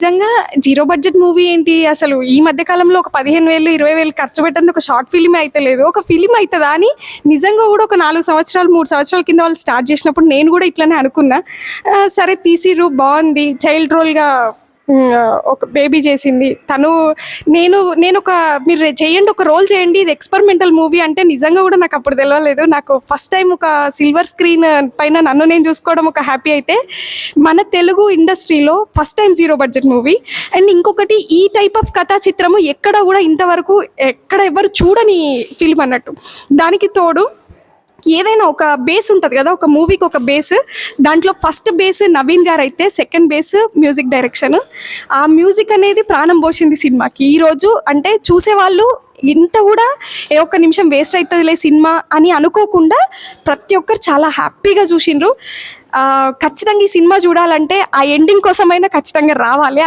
నిజంగా zero budget movie ఏంటి అసలు ఈ మధ్య కాలంలో ఒక 15,000 20,000 ఖర్చు పెట్టేందుకు ఒక షార్ట్ ఫిల్మ్ అయితే లేదు. ఒక ఫిల్మ్ అవుతుందా అని నిజంగా కూడా ఒక 4 సంవత్సరాలు 3 సంవత్సరాల కింద వాళ్ళు స్టార్ట్ చేసినప్పుడు నేను కూడా ఇట్లనే అనుకున్నా. సరే తీసిర్రు, బాగుంది. చైల్డ్ రోల్గా ఒక బేబీ చేసింది తను. నేను ఒక మీరు చేయండి, ఒక రోల్ చేయండి, ఇది ఎక్స్పెరిమెంటల్ మూవీ అంటే నిజంగా కూడా నాకు అప్పుడు తెలియలేదు. నాకు ఫస్ట్ టైం ఒక సిల్వర్ స్క్రీన్ పైన నన్ను నేను చూసుకోవడం ఒక హ్యాపీ. అయితే మన తెలుగు ఇండస్ట్రీలో first time zero budget movie. And ఇంకొకటి, ఈ టైప్ ఆఫ్ కథా చిత్రము ఎక్కడ కూడా ఇంతవరకు ఎక్కడ ఎవరు చూడని ఫిల్మ్ అన్నట్టు. దానికి తోడు ఏదైనా ఒక బేస్ ఉంటుంది కదా, ఒక మూవీకి ఒక బేస్. దాంట్లో ఫస్ట్ బేస్ నవీన్ గారు అయితే సెకండ్ బేస్ మ్యూజిక్ డైరెక్షన్. ఆ మ్యూజిక్ అనేది ప్రాణం పోసింది సినిమాకి. ఈరోజు అంటే చూసేవాళ్ళు ఇంత కూడా ఒక్క నిమిషం వేస్ట్ అవుతుందిలే సినిమా అని అనుకోకుండా ప్రతి ఒక్కరు చాలా హ్యాపీగా చూసిండ్రు. ఖచ్చితంగా ఈ సినిమా చూడాలంటే ఆ ఎండింగ్ కోసమైనా ఖచ్చితంగా రావాలి.